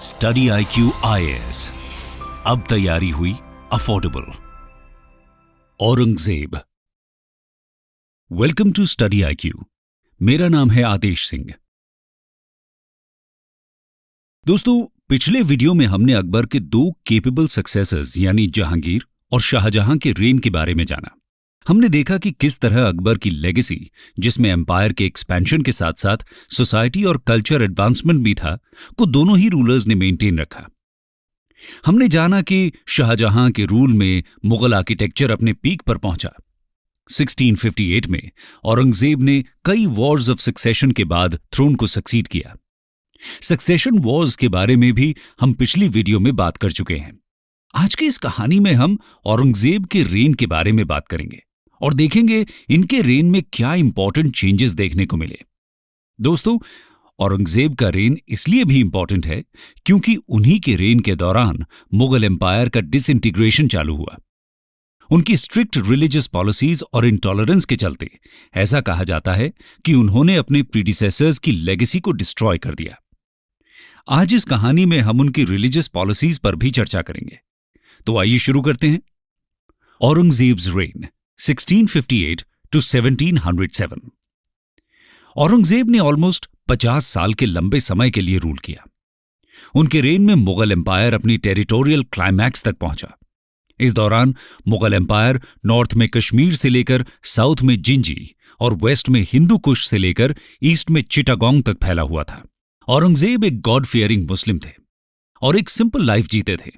Study IQ IAS, अब तैयारी हुई affordable. Aurangzeb. Welcome to study IQ। मेरा नाम है आदेश सिंह। दोस्तों, पिछले वीडियो में हमने अकबर के दो केपेबल सक्सेसर्स यानी जहांगीर और शाहजहां के रेन के बारे में जाना। हमने देखा कि किस तरह अकबर की लेगेसी, जिसमें एम्पायर के एक्सपेंशन के साथ साथ सोसाइटी और कल्चर एडवांसमेंट भी था, को दोनों ही रूलर्स ने मेंटेन रखा। हमने जाना कि शाहजहां के रूल में मुगल आर्किटेक्चर अपने पीक पर पहुंचा। 1658 में औरंगजेब ने कई वॉर्स ऑफ सक्सेशन के बाद थ्रोन को सक्सीड किया। सक्सेशन वॉर्स के बारे में भी हम पिछली वीडियो में बात कर चुके हैं। आज की इस कहानी में हम औरंगजेब के रेन के बारे में बात करेंगे और देखेंगे इनके रेन में क्या इंपॉर्टेंट चेंजेस देखने को मिले। दोस्तों, औरंगजेब का रेन इसलिए भी इंपॉर्टेंट है क्योंकि उन्हीं के रेन के दौरान मुगल एम्पायर का डिसइंटीग्रेशन चालू हुआ। उनकी स्ट्रिक्ट रिलीजियस पॉलिसीज और इंटॉलरेंस के चलते ऐसा कहा जाता है कि उन्होंने अपने प्रीडिसेसर्स की लेगेसी को डिस्ट्रॉय कर दिया। आज इस कहानी में हम उनकी रिलीजियस पॉलिसीज पर भी चर्चा करेंगे। तो आइए शुरू करते हैं। Aurangzeb's rain 1658 to 1707। औरंगजेब ने ऑलमोस्ट 50 साल के लंबे समय के लिए रूल किया। उनके रेन में मुगल एम्पायर अपनी टेरिटोरियल क्लाइमैक्स तक पहुंचा। इस दौरान मुगल एम्पायर नॉर्थ में कश्मीर से लेकर साउथ में जिंजी और वेस्ट में हिंदू कुश से लेकर ईस्ट में चिटागोंग तक फैला हुआ था। औरंगजेब एक गॉड फियरिंग मुस्लिम थे और एक सिंपल लाइफ जीते थे।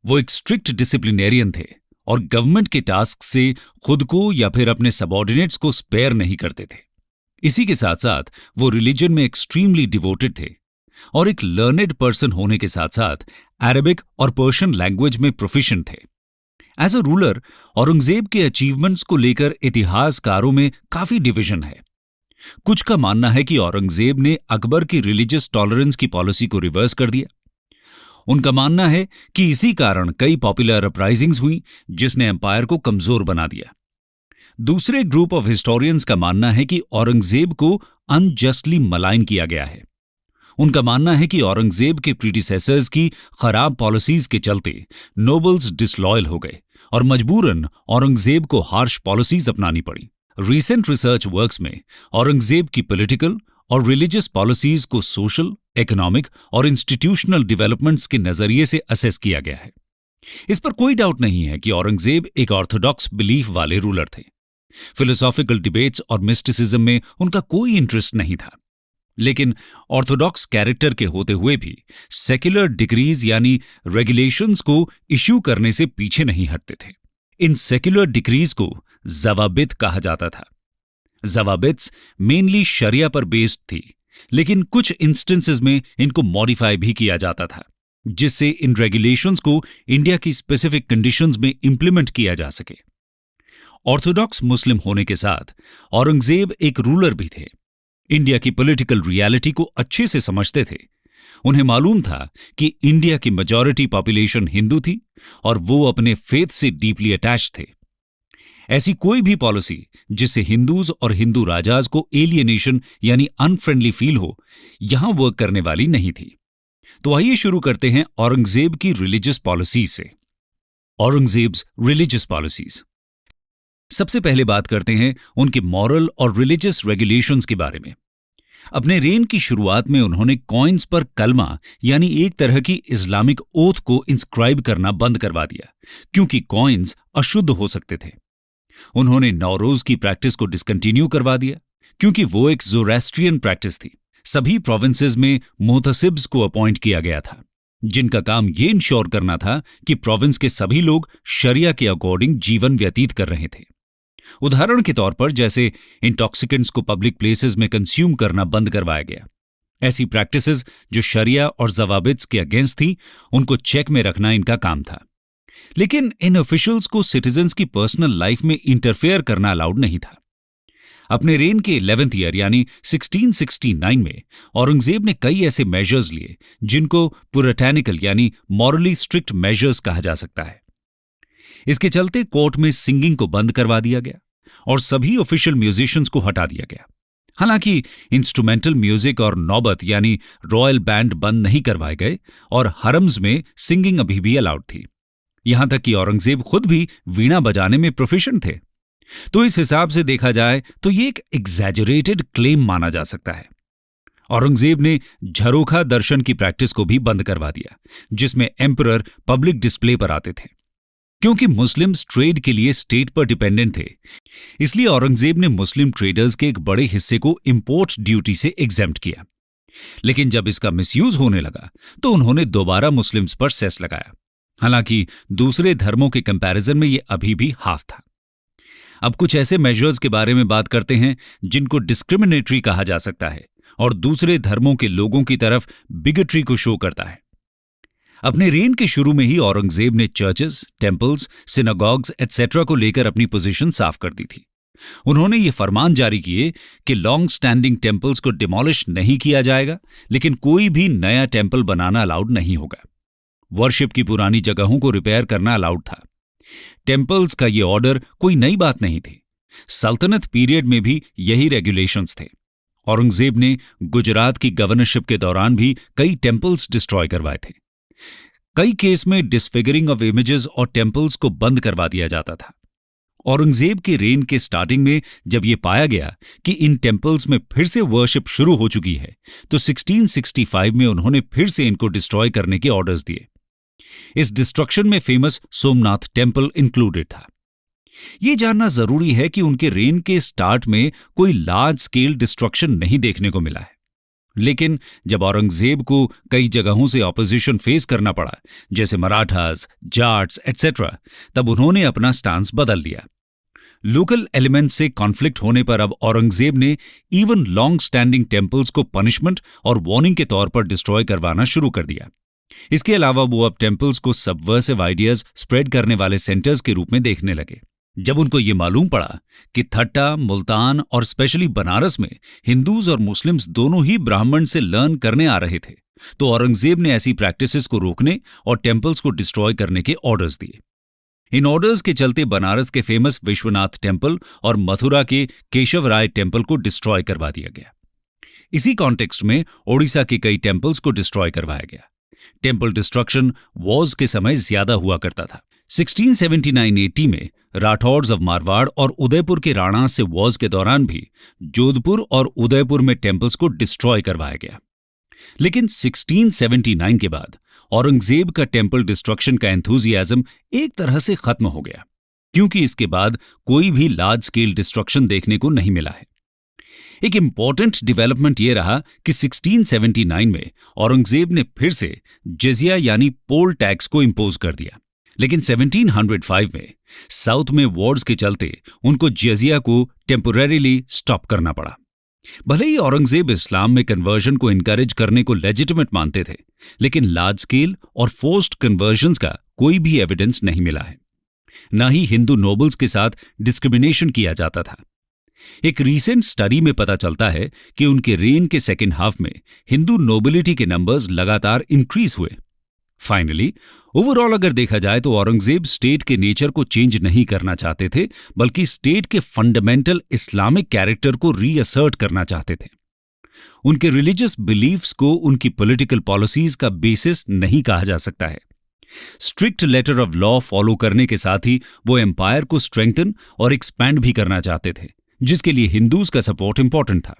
वो एक स्ट्रिक्ट डिसिप्लिनेरियन थे और गवर्नमेंट के टास्क से खुद को या फिर अपने सबऑर्डिनेट्स को स्पेयर नहीं करते थे। इसी के साथ साथ वो रिलीजन में एक्सट्रीमली डिवोटेड थे और एक लर्नेड पर्सन होने के साथ साथ अरबिक और पर्शियन लैंग्वेज में प्रोफिशिएंट थे। एज अ रूलर, औरंगजेब के अचीवमेंट्स को लेकर इतिहासकारों में काफी डिवीजन है। कुछ का मानना है कि औरंगजेब ने अकबर की रिलीजियस टॉलरेंस की पॉलिसी को रिवर्स कर दिया। उनका मानना है कि इसी कारण कई पॉपुलर अपराइजिंग्स हुई जिसने एम्पायर को कमजोर बना दिया। दूसरे ग्रुप ऑफ हिस्टोरियंस का मानना है कि औरंगजेब को अनजस्टली मलाइन किया गया है। उनका मानना है कि औरंगजेब के प्रीडिसेसर्स की खराब पॉलिसीज के चलते नोबल्स डिसलॉयल हो गए और मजबूरन औरंगजेब को हार्श पॉलिसीज अपनानी पड़ी। रीसेंट रिसर्च वर्क्स में औरंगजेब की पॉलिटिकल और रिलीजियस पॉलिसीज को सोशल, इकोनॉमिक और इंस्टीट्यूशनल डेवलपमेंट्स के नजरिए से असेस किया गया है। इस पर कोई डाउट नहीं है कि औरंगजेब एक ऑर्थोडॉक्स बिलीफ वाले रूलर थे। फिलोसॉफिकल डिबेट्स और मिस्टिसिज्म में उनका कोई इंटरेस्ट नहीं था, लेकिन ऑर्थोडॉक्स कैरेक्टर के होते हुए भी सेक्युलर डिक्रीज यानी रेगुलेशंस को इश्यू करने से पीछे नहीं हटते थे। इन सेक्युलर डिक्रीज को ज़वाबित कहा जाता था। ज़वाबित्स मेनली शरिया पर बेस्ड थी, लेकिन कुछ इंस्टेंसेस में इनको मॉडिफाई भी किया जाता था जिससे इन रेगुलेशंस को इंडिया की स्पेसिफिक कंडीशंस में इंप्लीमेंट किया जा सके। ऑर्थोडॉक्स मुस्लिम होने के साथ औरंगजेब एक रूलर भी थे। इंडिया की पॉलिटिकल रियलिटी को अच्छे से समझते थे। उन्हें मालूम था कि इंडिया की मेजॉरिटी पॉपुलेशन हिंदू थी और वो अपने फेथ से डीपली अटैच थे। ऐसी कोई भी पॉलिसी जिससे हिंदूज और हिंदू राजाज को एलियनेशन यानी अनफ्रेंडली फील हो, यहां वर्क करने वाली नहीं थी। तो आइए शुरू करते हैं औरंगजेब की रिलीजियस पॉलिसीज से। Aurangzeb's religious policies. सबसे पहले बात करते हैं उनके मॉरल और रिलीजियस रेगुलेशंस के बारे में। अपने रेन की शुरुआत में उन्होंने कॉइन्स पर कलमा यानी एक तरह की इस्लामिक ओथ को इंस्क्राइब करना बंद करवा दिया क्योंकि कॉइन्स अशुद्ध हो सकते थे। उन्होंने नौरोज की प्रैक्टिस को डिसकंटिन्यू करवा दिया क्योंकि वो एक ज़ोरास्ट्रियन प्रैक्टिस थी। सभी प्रोविंसेस में मोहतसिब्स को अपॉइंट किया गया था जिनका काम ये इंश्योर करना था कि प्रोविंस के सभी लोग शरिया के अकॉर्डिंग जीवन व्यतीत कर रहे थे। उदाहरण के तौर पर जैसे इंटॉक्सिकेंट्स को पब्लिक प्लेसेस में कंज्यूम करना बंद करवाया गया। ऐसी प्रैक्टिसेस जो शरिया और ज़वाबित्स के अगेंस्ट थी, उनको चेक में रखना इनका काम था। लेकिन इन ऑफिशियल्स को सिटीजन्स की पर्सनल लाइफ में इंटरफेयर करना अलाउड नहीं था। अपने रेन के 11th ईयर यानी 1669 में औरंगजेब ने कई ऐसे मेजर्स लिए जिनको पुरैटैनिकल यानी मॉरली स्ट्रिक्ट मेजर्स कहा जा सकता है। इसके चलते कोर्ट में सिंगिंग को बंद करवा दिया गया और सभी ऑफिशियल म्यूजिशियंस को हटा दिया गया। हालांकि इंस्ट्रूमेंटल म्यूजिक और नौबत यानी रॉयल बैंड बंद नहीं करवाए गए और हरम्स में सिंगिंग अभी भी अलाउड थी। यहां तक कि औरंगजेब खुद भी वीणा बजाने में प्रोफिशिएंट थे। तो इस हिसाब से देखा जाए तो ये एक एग्जैजरेटेड क्लेम माना जा सकता है। औरंगजेब ने झरोखा दर्शन की प्रैक्टिस को भी बंद करवा दिया, जिसमें एम्परर पब्लिक डिस्प्ले पर आते थे। क्योंकि मुस्लिम्स ट्रेड के लिए स्टेट पर डिपेंडेंट थे, इसलिए औरंगजेब ने मुस्लिम ट्रेडर्स के एक बड़े हिस्से को इंपोर्ट ड्यूटी से एग्जेम्प्ट किया। लेकिन जब इसका मिसयूज होने लगा तो उन्होंने दोबारा मुस्लिम्स पर सेस लगाया। हालांकि दूसरे धर्मों के कंपैरिजन में यह अभी भी हाफ था। अब कुछ ऐसे मेजर्स के बारे में बात करते हैं जिनको डिस्क्रिमिनेटरी कहा जा सकता है और दूसरे धर्मों के लोगों की तरफ बिगेटरी को शो करता है। अपने रेन के शुरू में ही औरंगजेब ने चर्चेस, टेम्पल्स, सिनागॉग्स एटसेट्रा को लेकर अपनी पोजीशन साफ कर दी थी। उन्होंने ये फरमान जारी किए कि लॉन्ग स्टैंडिंग टेम्पल्स को डिमोलिश नहीं किया जाएगा, लेकिन कोई भी नया टेम्पल बनाना अलाउड नहीं होगा। वर्शिप की पुरानी जगहों को रिपेयर करना अलाउड था। टेम्पल्स का ये ऑर्डर कोई नई बात नहीं थी। सल्तनत पीरियड में भी यही रेगुलेशंस थे। औरंगजेब ने गुजरात की गवर्नरशिप के दौरान भी कई टेम्पल्स डिस्ट्रॉय करवाए थे। कई केस में डिसफिगरिंग ऑफ इमेजेस और टेम्पल्स को बंद करवा दिया जाता था। औरंगजेब के रेन के स्टार्टिंग में जब यह पाया गया कि इन टेम्पल्स में फिर से वर्शिप शुरू हो चुकी है, तो 1665 में उन्होंने फिर से इनको डिस्ट्रॉय करने के ऑर्डर्स दिए। इस डिस्ट्रक्शन में फेमस सोमनाथ टेम्पल इंक्लूडेड था। यह जानना जरूरी है कि उनके रेन के स्टार्ट में कोई लार्ज स्केल डिस्ट्रक्शन नहीं देखने को मिला है। लेकिन जब औरंगजेब को कई जगहों से ऑपोजिशन फेस करना पड़ा, जैसे मराठास, जाट्स एटसेट्रा, तब उन्होंने अपना स्टांस बदल लिया। लोकल एलिमेंट्स से कॉन्फ्लिक्ट होने पर अब औरंगजेब ने इवन लॉन्ग स्टैंडिंग टेम्पल्स को पनिशमेंट और वार्निंग के तौर पर डिस्ट्रॉय करवाना शुरू कर दिया। इसके अलावा वो अब टेम्पल्स को सबवर्सिव आइडियाज स्प्रेड करने वाले सेंटर्स के रूप में देखने लगे। जब उनको ये मालूम पड़ा कि थट्टा, मुल्तान और स्पेशली बनारस में हिंदूज और मुस्लिम्स दोनों ही ब्राह्मण से लर्न करने आ रहे थे, तो औरंगजेब ने ऐसी प्रैक्टिसेस को रोकने और टेम्पल्स को डिस्ट्रॉय करने के ऑर्डर्स दिए। इन ऑर्डर्स के चलते बनारस के फेमस विश्वनाथ टेम्पल और मथुरा के केशव राय टेम्पल को डिस्ट्रॉय करवा दिया गया। इसी कॉन्टेक्स्ट में ओडिशा के कई टेम्पल्स को डिस्ट्रॉय करवाया गया। टेम्पल डिस्ट्रक्शन वॉर्स के समय ज्यादा हुआ करता था। 1679-80 में राठौर्स ऑफ मारवाड़ और उदयपुर के राणा से वॉर्स के दौरान भी जोधपुर और उदयपुर में टेम्पल्स को डिस्ट्रॉय करवाया गया। लेकिन 1679 के बाद औरंगजेब का टेम्पल डिस्ट्रक्शन का एंथुजियाज्म एक तरह से खत्म हो गया, क्योंकि इसके बाद कोई भी लार्ज स्केल डिस्ट्रक्शन देखने को नहीं मिला है। एक इंपॉर्टेंट डेवलपमेंट यह रहा कि 1679 में औरंगजेब ने फिर से जजिया यानी पोल टैक्स को इंपोज कर दिया। लेकिन 1705 में साउथ में वॉर्स के चलते उनको जजिया को टेम्पोरेरीली स्टॉप करना पड़ा। भले ही औरंगजेब इस्लाम में कन्वर्जन को इनकरेज करने को लेजिटिमेट मानते थे, लेकिन लार्ज स्केल और फोर्स्ड कन्वर्जन्स का कोई भी एविडेंस नहीं मिला है। न ही हिंदू नोबल्स के साथ डिस्क्रिमिनेशन किया जाता था। एक रीसेंट स्टडी में पता चलता है कि उनके रेन के सेकेंड हाफ में हिंदू नोबिलिटी के नंबर्स लगातार इंक्रीज हुए। फाइनली ओवरऑल अगर देखा जाए तो औरंगजेब स्टेट के नेचर को चेंज नहीं करना चाहते थे, बल्कि स्टेट के फंडामेंटल इस्लामिक कैरेक्टर को रीअसर्ट करना चाहते थे। उनके रिलीजियस बिलीफ्स को उनकी पॉलिटिकल पॉलिसीज का बेसिस नहीं कहा जा सकता है। Strict letter of law follow करने के साथ ही वो एम्पायर को स्ट्रेंथन और एक्सपैंड भी करना चाहते थे, जिसके लिए हिंदूज का सपोर्ट इंपॉर्टेंट था।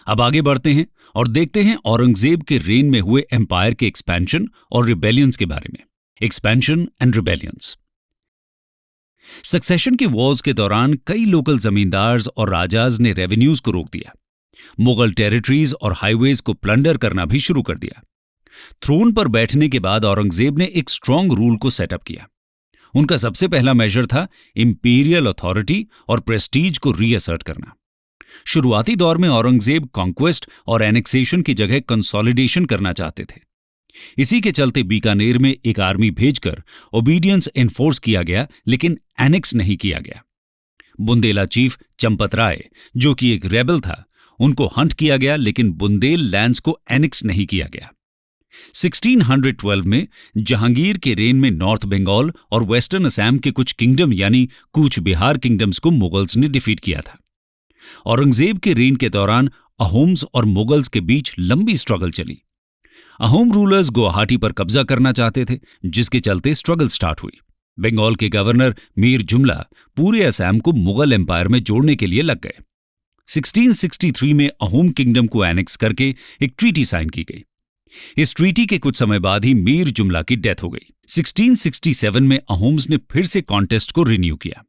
अब आगे बढ़ते हैं और देखते हैं औरंगजेब के रेन में हुए एम्पायर के एक्सपेंशन और रिबेलियंस के बारे में। Expansion and rebellions. सक्सेशन के वॉर्स के दौरान कई लोकल जमींदार्स और राजाज ने रेवेन्यूज को रोक दिया। मुगल टेरिटरीज और हाईवेज को प्लंडर करना भी शुरू कर दिया। थ्रोन पर बैठने के बाद औरंगजेब ने एक स्ट्रांग रूल को सेटअप किया। उनका सबसे पहला मेजर था इंपीरियल अथॉरिटी और प्रेस्टीज को रीअसर्ट करना। शुरुआती दौर में औरंगजेब कॉन्क्वेस्ट और एनेक्सेशन की जगह कंसोलिडेशन करना चाहते थे। इसी के चलते बीकानेर में एक आर्मी भेजकर ओबीडियंस एनफोर्स किया गया, लेकिन एनेक्स नहीं किया गया। बुंदेला चीफ चंपत राय, जो कि एक रेबल था, उनको हंट किया गया, लेकिन बुंदेल लैंड्स को एनेक्स नहीं किया गया। 1612 में जहांगीर के रेन में नॉर्थ बंगाल और वेस्टर्न असम के कुछ किंगडम यानी कूच बिहार किंगडम्स को मुगल्स ने डिफीट किया था। औरंगजेब के रेन के दौरान अहोम्स और मुगल्स के बीच लंबी स्ट्रगल चली। अहोम रूलर्स गुवाहाटी पर कब्जा करना चाहते थे, जिसके चलते स्ट्रगल स्टार्ट हुई। बंगाल के गवर्नर मीर जुमला पूरे असम को मुगल एम्पायर में जोड़ने के लिए लग गए। 1663 में अहोम किंगडम को एनेक्स करके एक ट्रीटी साइन की गई। इस ट्रीटी के कुछ समय बाद ही मीर जुमला की डेथ हो गई। 1667 में अहोम्स ने फिर से कॉन्टेस्ट को रिन्यू किया।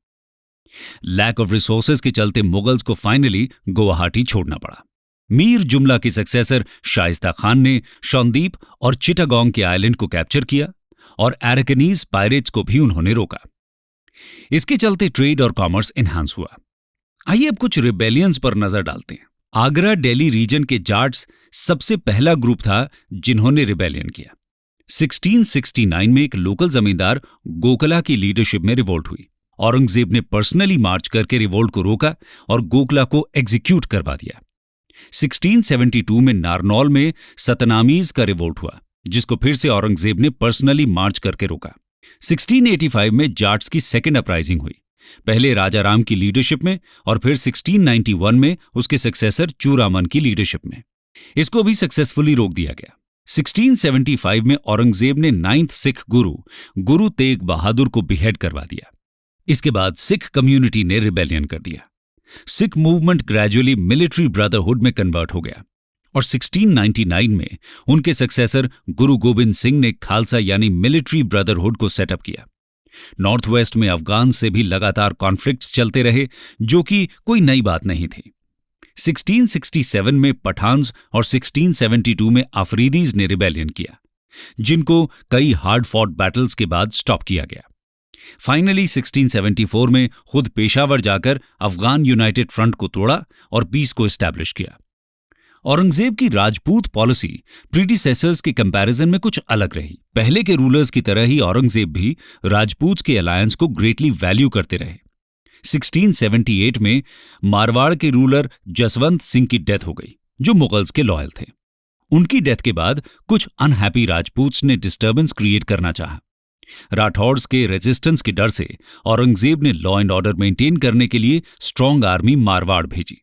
लैक ऑफ रिसोर्सेज के चलते मुगल्स को फाइनली गुवाहाटी छोड़ना पड़ा। मीर जुमला के सक्सेसर शाइस्ता खान ने शौनदीप और चिटागोंग के आइलैंड को कैप्चर किया और अरकनीज पायरेट्स को भी उन्होंने रोका। इसके चलते ट्रेड और कॉमर्स एनहांस हुआ। आइए अब कुछ रिबेलियंस पर नजर डालते हैं। आगरा दिल्ली रीजन के जाट्स सबसे पहला ग्रुप था जिन्होंने रिबेलियन किया। 1669 में एक लोकल जमींदार गोखला की लीडरशिप में रिवोल्ट हुई। औरंगजेब ने पर्सनली मार्च करके रिवोल्ट को रोका और गोखला को एग्जीक्यूट करवा दिया। 1672 में नारनौल में सतनामीज का रिवोल्ट हुआ, जिसको फिर से औरंगजेब ने पर्सनली मार्च करके रोका। 1685 में जाट्स की सेकेंड अपराइजिंग हुई, पहले राजाराम की लीडरशिप में और फिर 1691 में उसके सक्सेसर चूरामन की लीडरशिप में। इसको भी सक्सेसफुली रोक दिया गया। 1675 में औरंगजेब ने 9th सिख गुरु तेग बहादुर को बिहेड करवा दिया। इसके बाद सिख कम्युनिटी ने रिबेलियन कर दिया। Sikh movement gradually military brotherhood में कन्वर्ट हो गया और 1699 में उनके सक्सेसर गुरु गोबिंद सिंह ने खालसा यानी मिलिट्री ब्रदरहुड को सेटअप किया। नॉर्थ वेस्ट में अफगान से भी लगातार कॉन्फ्लिक्ट्स चलते रहे, जो कि कोई नई बात नहीं थी। 1667 में पठान्स और 1672 में आफरीदीज ने रिबेलियन किया, जिनको कई हार्ड फॉट बैटल्स के बाद स्टॉप किया गया। फाइनली 1674 में खुद पेशावर जाकर अफगान यूनाइटेड फ्रंट को तोड़ा और पीस को एस्टैब्लिश किया। औरंगजेब की राजपूत पॉलिसी प्रीडिसेसर्स के कंपैरिजन में कुछ अलग रही। पहले के रूलर्स की तरह ही औरंगजेब भी राजपूत के अलायंस को ग्रेटली वैल्यू करते रहे। 1678 में मारवाड़ के रूलर जसवंत सिंह की डेथ हो गई, जो मुगल्स के लॉयल थे। उनकी डेथ के बाद कुछ अनहैप्पी राजपूत्स ने डिस्टर्बेंस क्रिएट करना चाहा। राठौड़्स के रेजिस्टेंस के डर से औरंगजेब ने लॉ एंड ऑर्डर मेंटेन करने के लिए स्ट्रॉन्ग आर्मी मारवाड़ भेजी।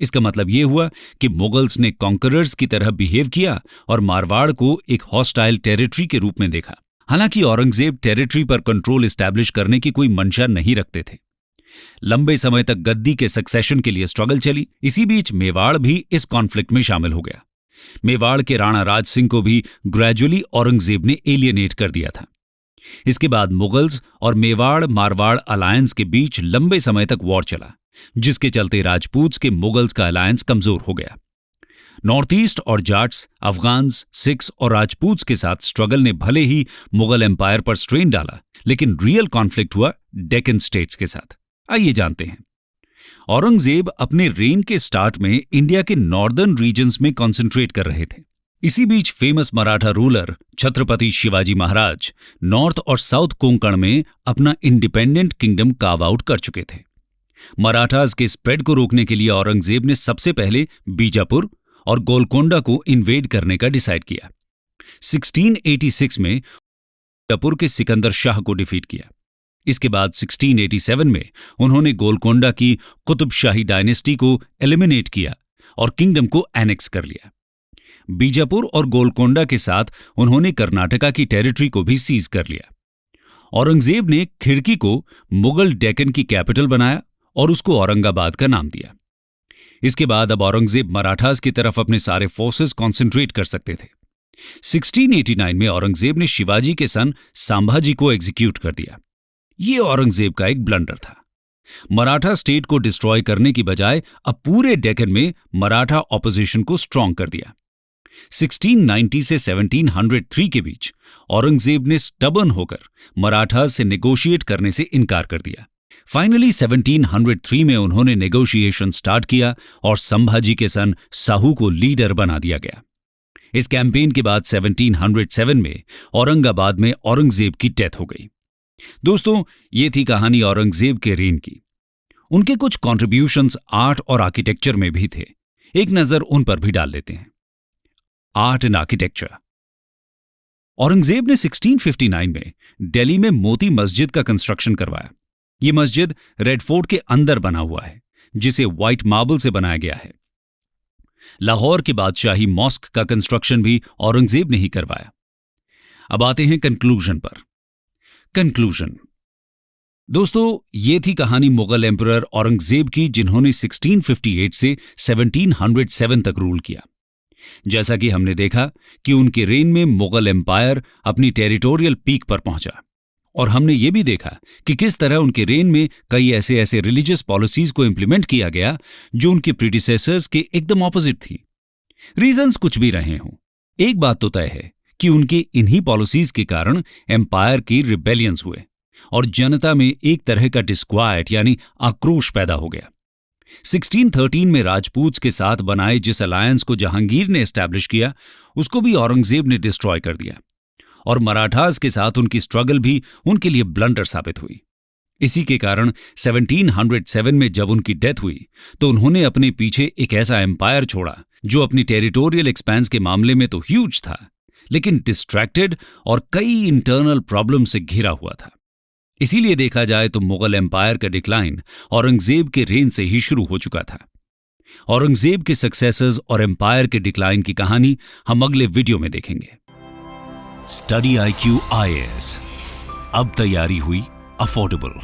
इसका मतलब यह हुआ कि मुगल्स ने कॉन्करर्स की तरह बिहेव किया और मारवाड़ को एक हॉस्टाइल टेरिटरी के रूप में देखा। हालांकि औरंगजेब टेरिटरी पर कंट्रोल एस्टैब्लिश करने की कोई मंशा नहीं रखते थे। लंबे समय तक गद्दी के सक्सेशन के लिए स्ट्रगल चली। इसी बीच मेवाड़ भी इस कॉन्फ्लिक्ट में शामिल हो गया। मेवाड़ के राणा राज सिंह को भी ग्रेजुअली औरंगजेब ने एलियनेट कर दिया था। इसके बाद मुगल्स और मेवाड़ मारवाड़ अलायंस के बीच लंबे समय तक वॉर चला, जिसके चलते राजपूत्स के मुगल्स का अलायंस कमजोर हो गया। नॉर्थ ईस्ट और जाट्स, अफगान्स, सिख्स और राजपूत्स के साथ स्ट्रगल ने भले ही मुगल एम्पायर पर स्ट्रेन डाला, लेकिन रियल कॉन्फ्लिक्ट हुआ डेक्कन स्टेट्स के साथ। आइए जानते हैं। औरंगजेब अपने रेन के स्टार्ट में इंडिया के नॉर्दर्न रीजन्स में कॉन्सेंट्रेट कर रहे थे। इसी बीच famous Maratha ruler Chhatrapati Shivaji Maharaj north और साउथ कोंकण में अपना इंडिपेंडेंट किंगडम कार्व आउट कर चुके थे। मराठास के स्प्रेड को रोकने के लिए औरंगजेब ने सबसे पहले बीजापुर और गोलकोंडा को इन्वेड करने का डिसाइड किया। 1686 में बीजापुर के सिकंदर शाह को डिफीट किया। इसके बाद 1687 में उन्होंने गोलकोंडा की कुतुबशाही डायनेस्टी को एलिमिनेट किया और किंगडम को एनेक्स कर लिया। बीजापुर और गोलकोंडा के साथ उन्होंने कर्नाटका की टेरिटरी को भी सीज कर लिया। औरंगजेब ने खिड़की को मुगल डेक्कन की कैपिटल बनाया और उसको औरंगाबाद का नाम दिया। इसके बाद अब औरंगजेब मराठास की तरफ अपने सारे फोर्सेस कॉन्सेंट्रेट कर सकते थे। 1689 में औरंगजेब ने शिवाजी के सन संभाजी को एग्जीक्यूट कर दिया। यह औरंगजेब का एक ब्लंडर था। मराठा स्टेट को डिस्ट्रॉय करने की बजाय अब पूरे डेक्कन में मराठा ऑपोजिशन को स्ट्रांग कर दिया। 1690 से 1703 के बीच औरंगजेब ने स्टबर्न होकर मराठास से नेगोशिएट करने से इनकार कर दिया। फाइनली 1703 में उन्होंने नेगोशिएशन स्टार्ट किया और संभाजी के सन साहू को लीडर बना दिया गया। इस कैंपेन के बाद 1707 में औरंगाबाद में औरंगजेब की डेथ हो गई। दोस्तों, ये थी कहानी औरंगजेब के रेन की। उनके कुछ कॉन्ट्रीब्यूशंस आर्ट और आर्किटेक्चर में भी थे। एक नजर उन पर भी डाल लेते हैं। Art and architecture. औरंगजेब ने 1659 में दिल्ली में मोती मस्जिद का कंस्ट्रक्शन करवाया। यह मस्जिद रेड फोर्ट के अंदर बना हुआ है, जिसे व्हाइट मार्बल से बनाया गया है। लाहौर के बादशाही मॉस्क का कंस्ट्रक्शन भी औरंगजेब ने ही करवाया। अब आते हैं कंक्लूजन पर। कंक्लूजन दोस्तों, ये थी कहानी मुगल एम्परर औरंगजेब की, जिन्होंने 1658 से 1707 तक रूल किया। जैसा कि हमने देखा कि उनके रेन में मुगल एम्पायर अपनी टेरिटोरियल पीक पर पहुंचा, और हमने ये भी देखा कि किस तरह उनके रेन में कई ऐसे रिलीजियस पॉलिसीज को इंप्लीमेंट किया गया जो उनके प्रीडिसेसर्स के एकदम ऑपोजिट थी। रीजंस कुछ भी रहे हों, एक बात तो तय है कि उनके इन्हीं पॉलिसीज के कारण एम्पायर की रिबेलियंस हुए और जनता में एक तरह का डिस्क्वाइट यानी आक्रोश पैदा हो गया। 1613 में राजपूत्स के साथ बनाए जिस अलायंस को जहांगीर ने एस्टैब्लिश किया, उसको भी औरंगजेब ने डिस्ट्रॉय कर दिया, और मराठास के साथ उनकी स्ट्रगल भी उनके लिए ब्लंडर साबित हुई। इसी के कारण 1707 में जब उनकी डेथ हुई तो उन्होंने अपने पीछे एक ऐसा एम्पायर छोड़ा जो अपनी टेरिटोरियल एक्सपेंस के मामले में तो ह्यूज था, लेकिन डिस्ट्रैक्टेड और कई इंटरनल प्रॉब्लम से घिरा हुआ था। इसीलिए देखा जाए तो मुगल एम्पायर का डिक्लाइन औरंगजेब के रेन से ही शुरू हो चुका था। औरंगजेब के सक्सेसर्स और एम्पायर के डिक्लाइन की कहानी हम अगले वीडियो में देखेंगे। स्टडी IQ IAS, अब तैयारी हुई अफोर्डेबल।